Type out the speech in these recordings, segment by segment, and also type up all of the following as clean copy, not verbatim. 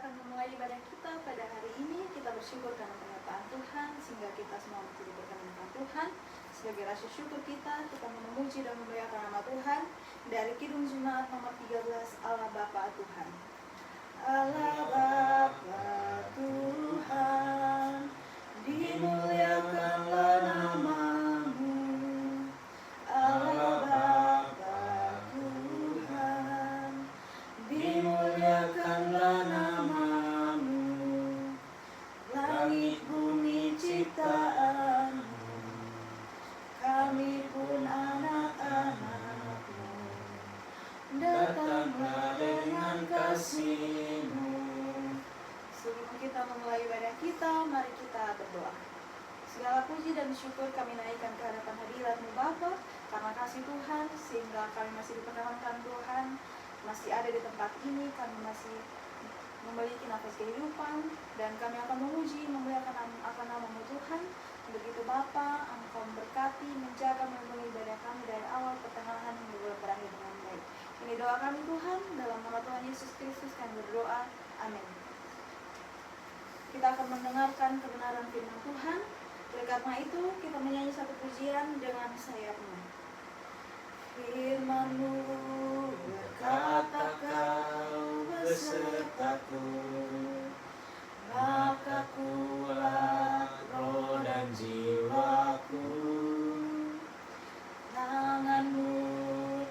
akan memulai ibadah kita pada hari ini. Kita bersyukur karena pernyataan Tuhan, sehingga kita semua menjadi berkenan Tuhan. Sebagai rasa syukur kita memuji dan memuliakan nama Tuhan. Dari Kidung Jemaat nomor 13, Allah Bapa Tuhan. Allah Bapa Tuhan, dimuliakanlah nama-Mu. Allah Bapa Tuhan, dimuliakanlah nama-Mu. Langit bumi ciptaan-Mu, kami pun anak-anak-Mu. Datanglah dengan kasih-Mu. Sebelum kita memulai ibadah kita, mari kita berdoa. Segala puji dan syukur kami naikkan ke hadapan hadirat-Mu Bapa, karena kasih Tuhan, sehingga kami masih diperkenankan Tuhan, masih ada di tempat ini, kami masih memiliki nafas kehidupan, dan kami akan memuji, memuliakan akan nama-Mu Tuhan. Begitu Bapa, Engkau memberkati, menjaga, melindungi ibadah kami dari awal pertengahan hingga berakhir dengan baik. Ini doa kami Tuhan, dalam nama Tuhan Yesus Kristus kami berdoa, amin. Kita akan mendengarkan kebenaran firman Tuhan. Oleh karena itu, kita menyanyi satu pujian dengan sayapnya. Firman-Mu berkata, Kau besertaku, maka kuat roh dan jiwaku. Tangan-Mu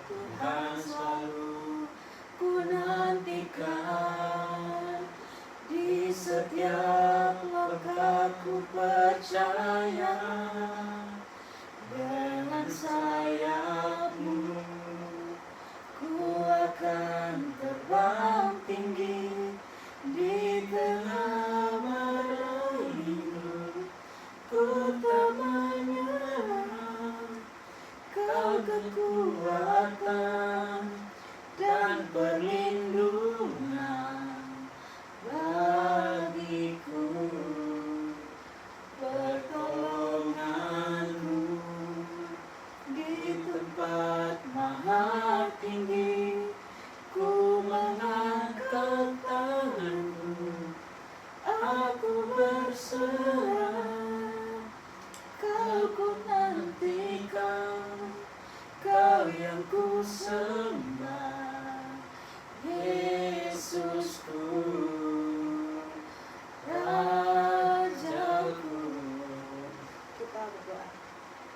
Tuhan selalu ku nantikan, di setiap langkahku percaya. Dengan sayap-Mu ku akan terbang tinggi, di tengah badai ku tak menyerah. Kau kekuatan dan perlindungan bagiku. Pertolongan-Mu di tempat maha tinggi, ku mengangkat tanganku, aku berserah. Kau ku nantikan, Kau yang ku sembah, Yesusku, Rajaku. Kita berdoa.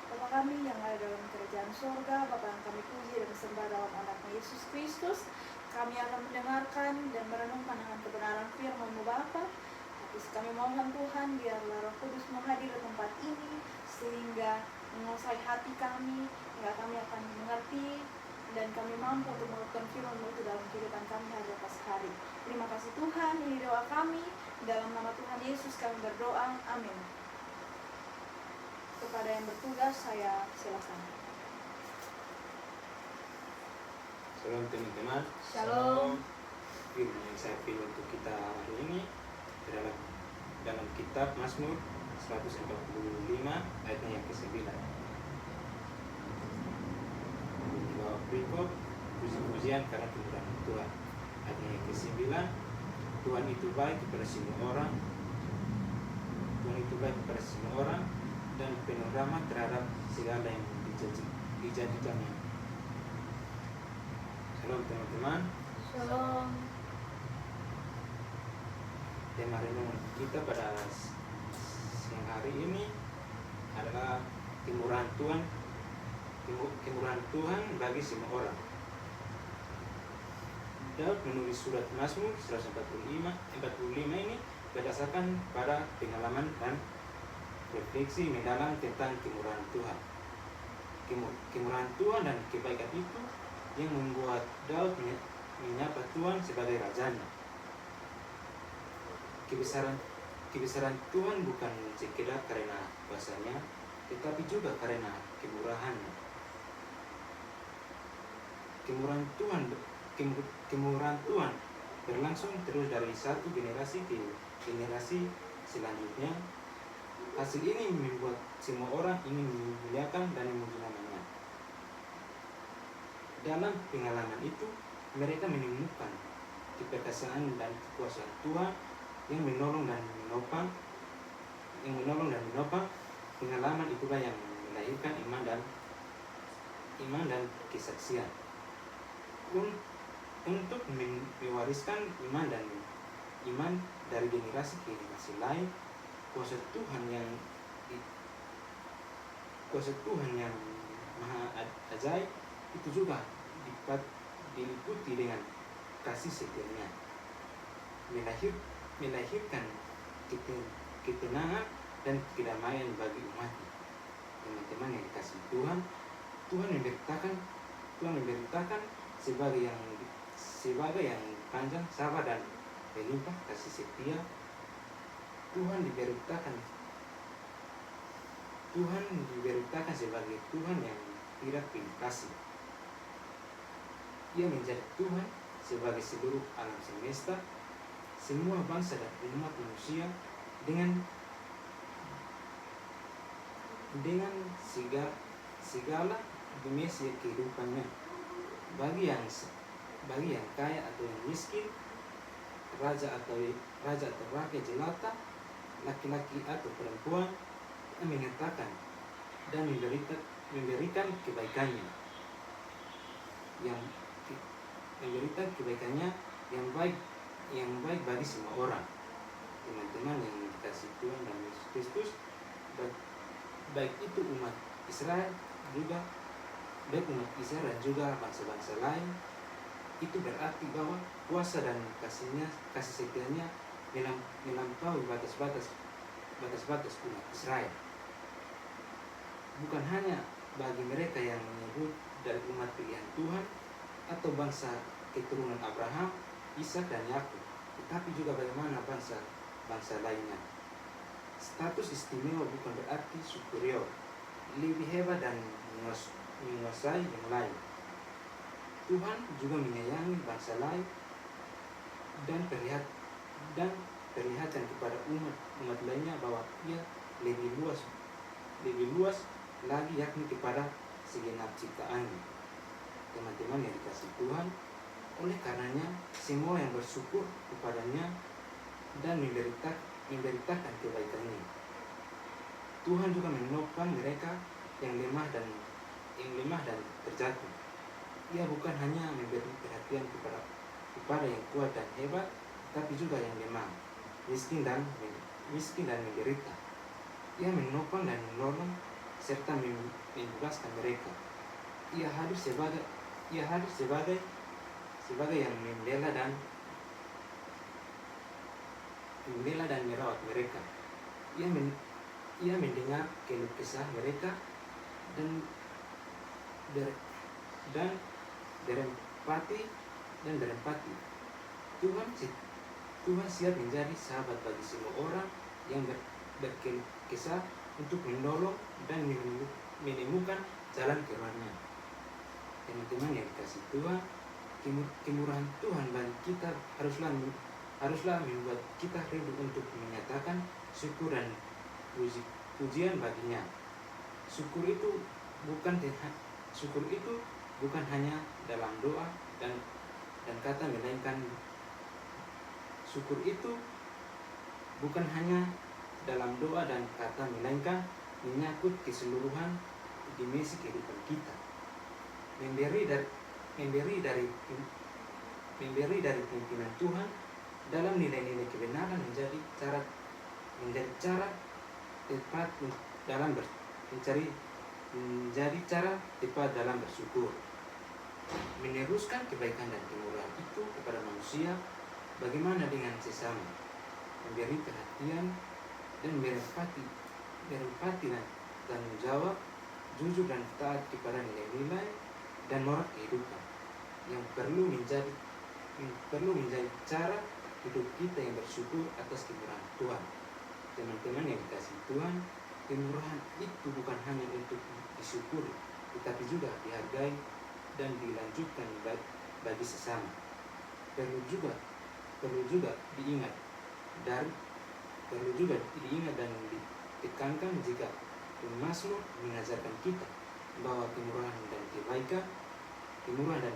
Bapa kami yang ada dalam kerajaan surga, Bapa yang kami puji dan sembah dalam anak-Mu Yesus Kristus, kami akan mendengarkan dan merenungkan dengan kebenaran firman-Mu Bapa. Tapi kami mohon Tuhan, biarlah Roh Kudus menghadir di tempat ini, sehingga menguasai hati kami, hingga kami akan mengerti dan kami mampu untuk melakukan firman-Mu itu dalam kehidupan kami hari lepas hari. Terima kasih Tuhan, ini doa kami. Dalam nama Tuhan Yesus kami berdoa, amin. Kepada yang bertugas, saya silakan. Shalom teman-teman. Shalom. Firman yang saya pilih untuk kita hari ini adalah dalam kitab Mazmur 145 ayatnya yang ke-9. Di bawah berikut puji-pujian karena kemurahan Tuhan. Ayatnya yang ke-9, Tuhan itu baik kepada semua orang. Tuhan itu baik kepada semua orang dan penuh rahmat terhadap segala yang dijadikannya. Shalom teman-teman. Shalom. Tema renungan kita pada siang hari ini adalah kemurahan Tuhan, kemurahan Tuhan bagi semua orang. Daud menulis surat Mazmur 145 ini berdasarkan pada pengalaman dan refleksi mendalam tentang kemurahan Tuhan. Kemurahan Tuhan dan kebaikan itu yang membuat Daud menyapa Tuhan sebagai rajanya. Kebesaran Tuhan bukan sekedar karena kuasanya, tetapi juga karena kemurahannya. Kemurahan Tuhan berlangsung terus dari satu generasi ke generasi selanjutnya. Hasil ini membuat semua orang ingin memuliakan dan memuji namanya. Dalam pengalaman itu, mereka menemukan keperkasaan dan kekuasaan Tuhan yang menolong dan menopang pengalaman itulah yang melahirkan iman dan kesaksian. Untuk mewariskan iman dari generasi ke generasi lain, kuasa Tuhan yang maha ajaib itu juga diliputi dengan kasih setianya, melahirkan ketenangan dan kedamaian bagi umat. Teman-teman yang dikasih Tuhan, Tuhan memberitakan sebagai yang panjang sabar dan melimpah kasih setia. Tuhan diberitakan sebagai Tuhan yang tidak pilih kasih. Ia menjadi Tuhan sebagai seluruh alam semesta, semua bangsa dan umat manusia dengan segala dimensi kehidupannya, bagi yang kaya atau yang miskin, raja atau rakyat jelata, laki-laki atau perempuan, menyatakan dan memberikan kebaikannya yang baik bagi semua orang. Teman-teman yang dikasih Tuhan dan Yesus Kristus, baik itu umat Israel dan juga bangsa-bangsa lain, itu berarti bahwa kuasa dan kasih setianya melampaui batas-batas umat Israel. Bukan hanya bagi mereka yang menyebut dari umat pilihan Tuhan atau bangsa keturunan Abraham, Ishak dan Yakub, tetapi juga bagaimana bangsa lainnya. Status istimewa bukan berarti superior, lebih hebat dan menguasai yang lain. Tuhan juga menyayangi bangsa lain dan perlihatkan kepada umat lainnya bahwa ia lebih luas lagi, yakni kepada segenap ciptaannya. Teman-teman yang dikasih Tuhan, oleh karenanya semua yang bersyukur kepadanya dan memberitakan kebaikannya. Tuhan juga menopang mereka yang lemah dan terjatuh. Ia bukan hanya memberi perhatian kepada yang kuat dan hebat, tapi juga yang lemah, miskin dan menderita. Ia menopang dan menolong serta membebaskan mereka. Ia hadir sebagai yang membela dan merawat mereka. Ia mendengar keluh kesah mereka dan berempati. Tuhan siap menjadi sahabat bagi semua orang yang berkeluh kesah untuk menolong dan menemukan jalan keluarnya. Teman-teman yang dikasih Tuhan, kemurahan Tuhan bagi kita haruslah membuat kita rindu untuk menyatakan syukur dan pujian baginya. Syukur itu bukan hanya dalam doa dan kata, melainkan syukur itu bukan hanya dalam doa dan kata, melainkan menyangkut keseluruhan dimensi kehidupan kita. Memberi dari pimpinan Tuhan dalam nilai-nilai kebenaran menjadi cara tepat dalam bersyukur. Meneruskan kebaikan dan kemurahan itu kepada manusia, bagaimana dengan sesama, memberi perhatian dan berempati dan tanggung jawab, jujur dan taat kepada nilai-nilai dan moral kehidupan yang perlu menjadi cara hidup kita yang bersyukur atas kemurahan Tuhan. Teman-teman yang dikasih Tuhan, kemurahan itu bukan hanya untuk disyukuri, tetapi juga dihargai dan dilanjutkan bagi sesama. Perlu juga diingat dan ditekankan jika Mazmur mengajarkan kita bahwa kemurahan dan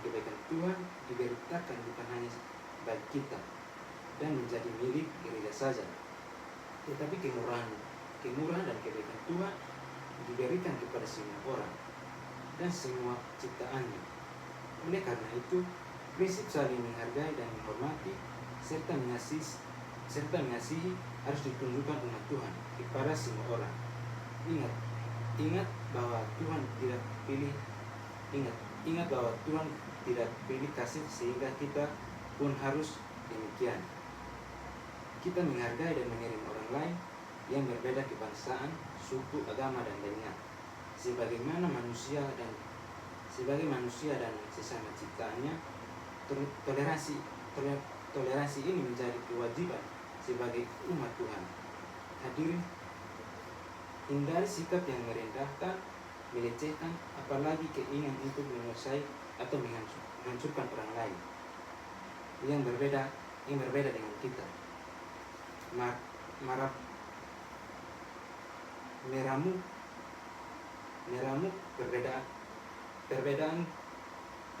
kebaikan Tuhan diberitakan bukan hanya bagi kita dan menjadi milik gereja saja, tetapi kemurahan dan kebaikan Tuhan diberikan kepada semua orang dan semua ciptaannya. Oleh karena itu, prinsip saling menghargai dan menghormati serta mengasihi harus ditunjukkan umat Tuhan kepada semua orang. Ingat bahwa Tuhan tidak pilih kasih, sehingga kita pun harus demikian. Kita menghargai dan mengirim orang lain yang berbeda kebangsaan, suku, agama, dan lainnya sebagai manusia dan sesama ciptaannya. Toleransi ini menjadi kewajiban sebagai umat Tuhan. Hadirin, hindari sikap yang merendahkan, melecehkan, apalagi keinginan untuk menguasai atau menghancurkan orang lain yang berbeda dengan kita. Meramu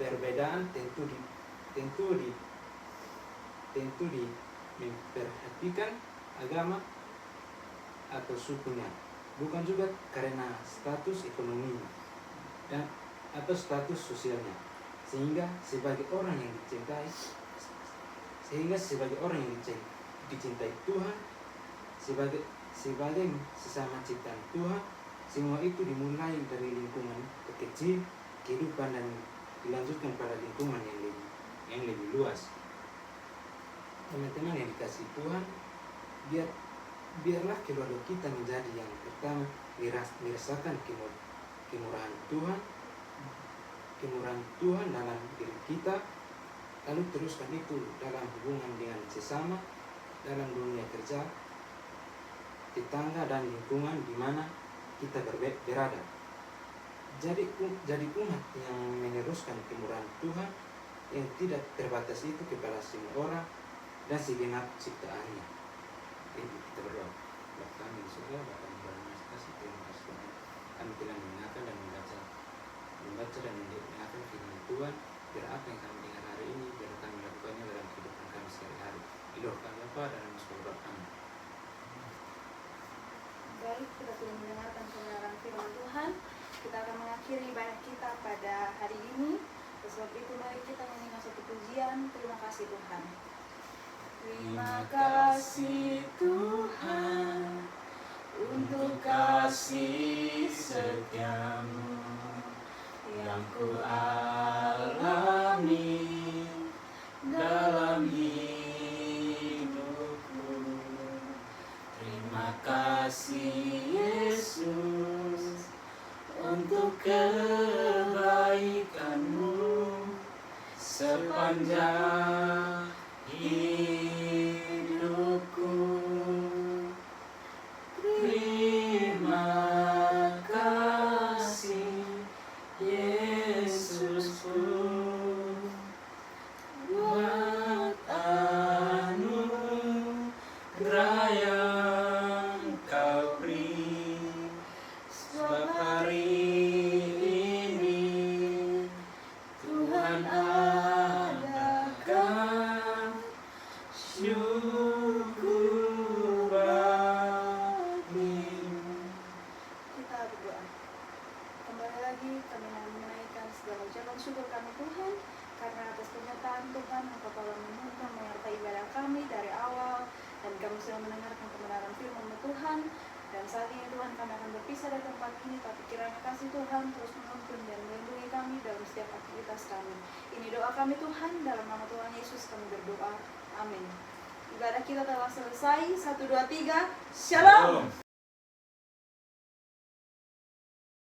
perbedaan tentu memperhatikan agama atau sukunya, bukan juga karena status ekonominya dan atau status sosialnya, sehingga sebagai orang yang dicintai Tuhan, sebagai sesama ciptaan Tuhan, semua itu dimulai dari lingkungan terkecil kehidupan dan dilanjutkan pada lingkungan yang lebih luas. Teman-teman yang dikasihi Tuhan, biarlah keluarga kita menjadi yang pertama merasakan kemurahan Tuhan dalam diri kita, lalu teruskan itu dalam hubungan dengan sesama, dalam dunia kerja, tetangga, dan lingkungan di mana kita berada. Jadi umat yang meneruskan kemurahan Tuhan yang tidak terbatas itu kepada semua orang dan segenap ciptaannya. Kita berdoa. Bapa kami di surga, Bapa yang dalam kasih, terima kasih Tuhan. Kami telah mendengarkan dan membaca dan mendengarkan firman Tuhan. Biar apa yang kami dengar hari ini, biar kami lakukannya dalam kehidupan kami sehari-hari. Didoakan Bapa dan Yesus Amin. Baik, kita sudah mendengarkan kebenaran firman Tuhan. Kita akan mengakhiri ibadah kita pada hari ini. Sebab itu mari kita menyanyikan satu pujian. Terima kasih Tuhan. Terima kasih Tuhan untuk kasih setiamu yang ku alami dalam hidupku. Terima kasih Yesus untuk kebaikanmu sepanjang hidupku. Terima kasih Yesusku buat anugerah yang Kau beri. Sebab hari ini Tuhan adakan syukur bagimu. Kita berdoa. Kembali lagi kami menaikkan segala ucapan syukur kami Tuhan, karena atas penyertaan Tuhan Engkau telah menuntun menyertai ibadah kami dari awal, dan kami sudah mendengarkan kebenaran firman-Mu Tuhan. Dan saat ini Tuhan kami akan berpisah dari tempat ini, tapi kiranya kasih Tuhan terus menuntun dan melindungi kami dalam setiap aktivitas kami. Ini doa kami Tuhan, dalam nama Tuhan Yesus kami berdoa. Amin. Ibadah kita telah selesai. 1, 2, 3. Shalom.